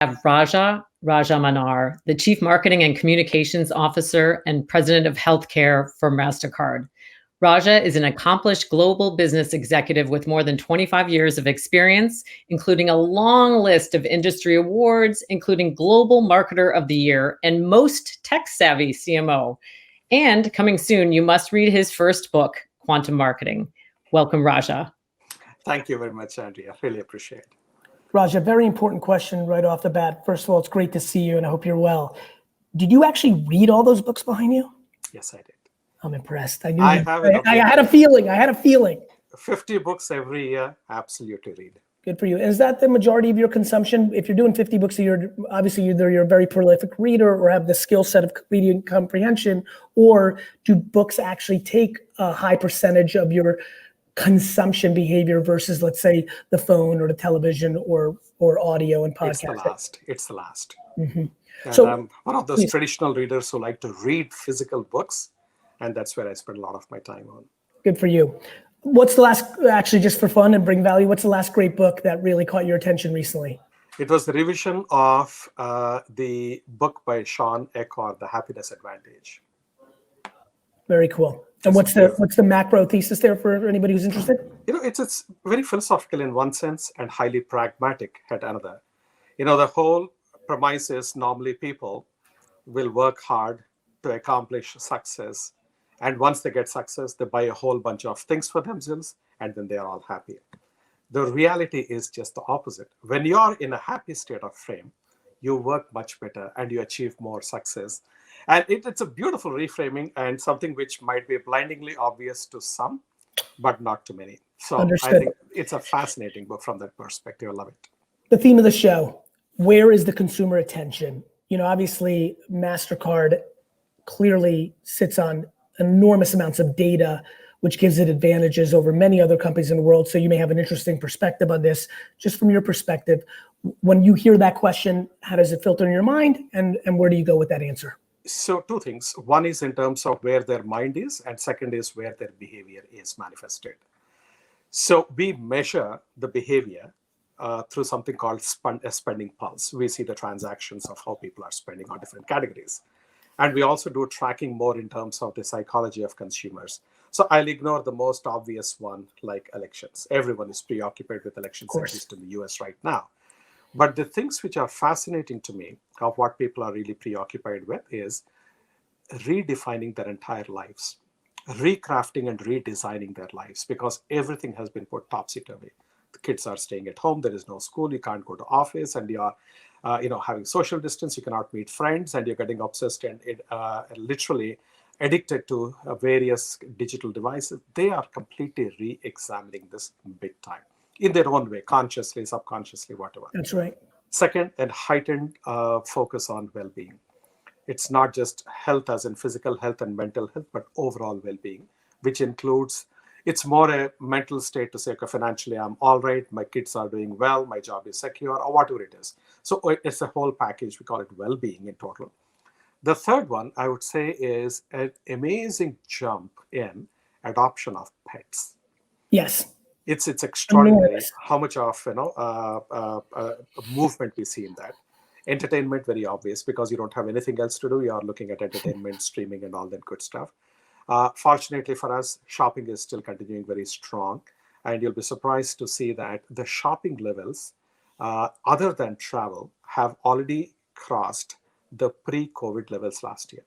have Rajamannar, the Chief Marketing and Communications Officer and President of Healthcare for Mastercard. Raja is an accomplished global business executive with more than 25 years of experience, including a long list of industry awards, including Global Marketer of the Year and Most Tech-Savvy CMO. And coming soon, you must read his first book, Quantum Marketing. Welcome, Raja. Thank you very much, Andrea. Really appreciate it. Raja, very important question right off the bat. First of all, it's great to see you and I hope you're well. Did you actually read all those books behind you? Yes, I did. I'm impressed. I had a feeling. 50 books every year, absolutely read. Good for you. Is that the majority of your consumption? If you're doing 50 books a year, obviously either you're a very prolific reader or have the skill set of reading comprehension, or do books actually take a high percentage of your consumption behavior versus, let's say, the phone or the television or audio and podcast? It's the last. Mm-hmm. So I'm one of those traditional readers who like to read physical books, and that's where I spend a lot of my time on. Good for you. What's the last, actually just for fun and bring value, what's the last great book that really caught your attention recently? It was the revision of the book by Sean Eckhart, The Happiness Advantage. Very cool. And what's the macro thesis there for anybody who's interested? It's very philosophical in one sense and highly pragmatic at another. The whole premise is normally people will work hard to accomplish success. And once they get success, they buy a whole bunch of things for themselves, and then they're all happy. The reality is just the opposite. When you're in a happy state of frame, you work much better and you achieve more success. And it's a beautiful reframing and something which might be blindingly obvious to some, but not to many. So Understood. I think it's a fascinating book from that perspective. I love it. The theme of the show, where is the consumer attention? Obviously Mastercard clearly sits on enormous amounts of data, which gives it advantages over many other companies in the world. So you may have an interesting perspective on this. Just from your perspective, when you hear that question, how does it filter in your mind, and where do you go with that answer? So two things. One is in terms of where their mind is, and second is where their behavior is manifested. So we measure the behavior through something called a spending pulse. We see the transactions of how people are spending on different categories. And we also do tracking more in terms of the psychology of consumers. So I'll ignore the most obvious one, like elections. Everyone is preoccupied with elections, at least in the US right now. But the things which are fascinating to me of what people are really preoccupied with is redefining their entire lives, recrafting and redesigning their lives, because everything has been put topsy-turvy. The kids are staying at home, there is no school, you can't go to office, and you are having social distance, you cannot meet friends, and you're getting obsessed and literally addicted to various digital devices. They are completely re-examining this big time in their own way, consciously, subconsciously, whatever. That's right. Second, a heightened focus on well-being. It's not just health as in physical health and mental health, but overall well-being, which includes, it's more a mental state to say, okay, financially, I'm all right, my kids are doing well, my job is secure, or whatever it is. So it's a whole package. We call it well-being in total. The third one, I would say, is an amazing jump in adoption of pets. Yes. It's extraordinary how much of movement we see in that. Entertainment, very obvious, because you don't have anything else to do. You are looking at entertainment, streaming, and all that good stuff. Fortunately for us, shopping is still continuing very strong. And you'll be surprised to see that the shopping levels, other than travel, have already crossed the pre-COVID levels last year.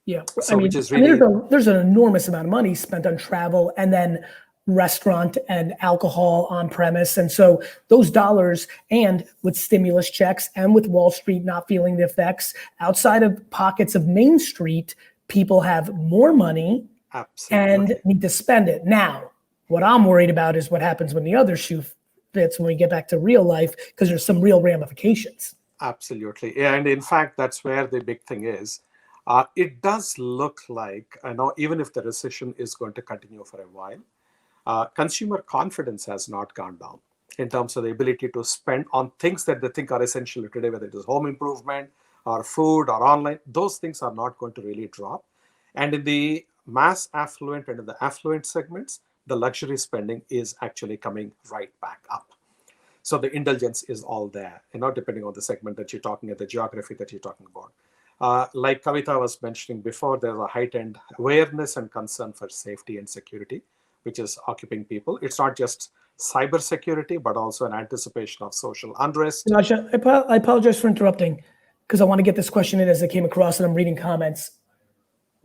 Yeah, so which is really, there's an enormous amount of money spent on travel and then restaurant and alcohol on premise. And so those dollars, and with stimulus checks and with Wall Street not feeling the effects, outside of pockets of Main Street, people have more money and need to spend it. Now, what I'm worried about is what happens when the other shoe fits, when we get back to real life, because there's some real ramifications. Absolutely. And in fact, that's where the big thing is. It does look like, even if the recession is going to continue for a while, consumer confidence has not gone down in terms of the ability to spend on things that they think are essential today, whether it is home improvement or food or online. Those things are not going to really drop. And in the mass affluent and in the affluent segments, the luxury spending is actually coming right back up. So the indulgence is all there, depending on the segment that you're talking at, the geography that you're talking about. Like Kavita was mentioning before, there's a heightened awareness and concern for safety and security, which is occupying people. It's not just cybersecurity, but also an anticipation of social unrest. Raja, I apologize for interrupting because I want to get this question in as it came across and I'm reading comments.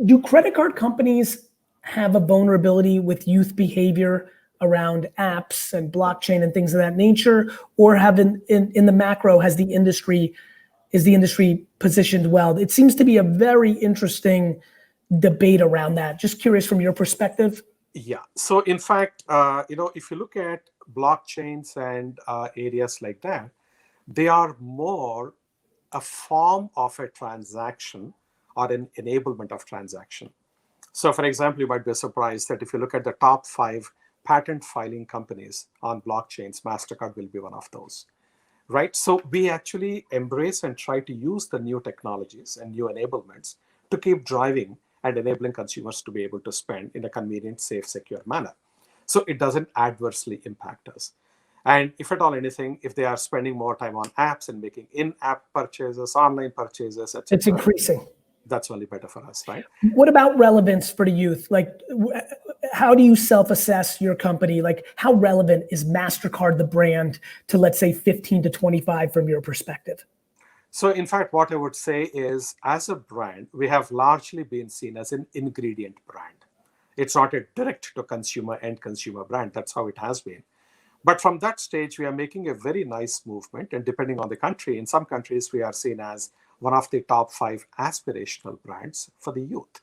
Do credit card companies have a vulnerability with youth behavior around apps and blockchain and things of that nature, or have in the macro, is the industry positioned well? It seems to be a very interesting debate around that. Just curious from your perspective. Yeah. So in fact, if you look at blockchains and areas like that, they are more a form of a transaction or an enablement of transaction. So for example, you might be surprised that if you look at the top 5 patent filing companies on blockchains, Mastercard will be one of those, right? So we actually embrace and try to use the new technologies and new enablements to keep driving and enabling consumers to be able to spend in a convenient, safe, secure manner. So it doesn't adversely impact us. And if at all anything, if they are spending more time on apps and making in-app purchases, online purchases, etc., it's increasing. That's only better for us, right? What about relevance for the youth? Like, how do you self-assess your company? Like, how relevant is Mastercard, the brand, to, let's say, 15 to 25 from your perspective? So in fact, what I would say is, as a brand, we have largely been seen as an ingredient brand. It's not a direct-to-consumer end consumer brand. That's how it has been. But from that stage, we are making a very nice movement. And depending on the country, in some countries, we are seen as one of the top 5 aspirational brands for the youth.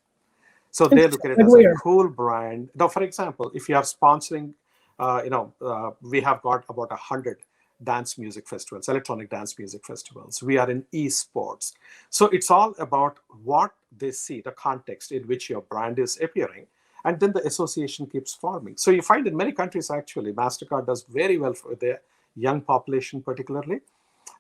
So they look at it as a cool brand. Now, for example, if you are sponsoring, we have got about 100 dance music festivals, electronic dance music festivals. We are in esports. So it's all about what they see, the context in which your brand is appearing. And then the association keeps forming. So you find in many countries, actually, Mastercard does very well for their young population particularly.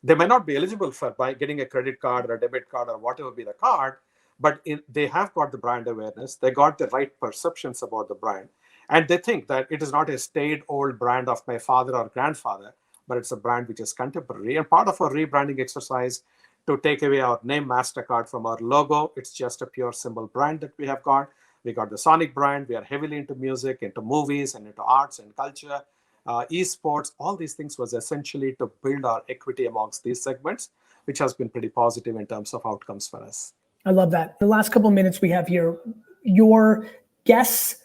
They may not be eligible for getting a credit card or a debit card or whatever be the card, but they have got the brand awareness. They got the right perceptions about the brand. And they think that it is not a staid old brand of my father or grandfather, but it's a brand which is contemporary. And part of our rebranding exercise to take away our name Mastercard from our logo, it's just a pure symbol brand that we have got. We got the Sonic brand. We are heavily into music, into movies, and into arts and culture, esports. All these things was essentially to build our equity amongst these segments, which has been pretty positive in terms of outcomes for us. I love that. The last couple of minutes we have here, your guess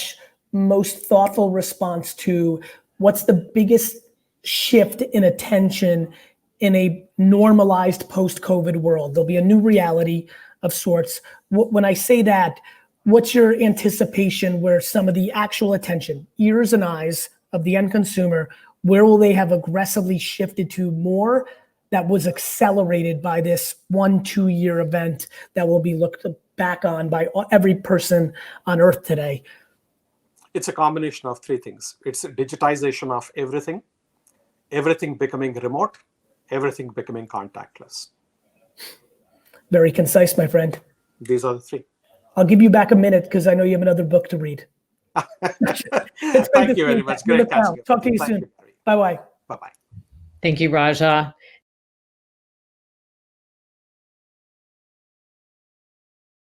/ most thoughtful response to what's the biggest shift in attention in a normalized post-COVID world? There'll be a new reality of sorts. When I say that, what's your anticipation where some of the actual attention, ears and eyes of the end consumer, where will they have aggressively shifted to more that was accelerated by this 1-2 year event that will be looked back on by every person on earth today? It's a combination of 3 things. It's a digitization of everything becoming remote, everything becoming contactless. Very concise, my friend. These are the 3. I'll give you back a minute because I know you have another book to read. Thank you very much. Great catching up. Talk to you soon. Bye-bye. Bye-bye. Thank you, Raja.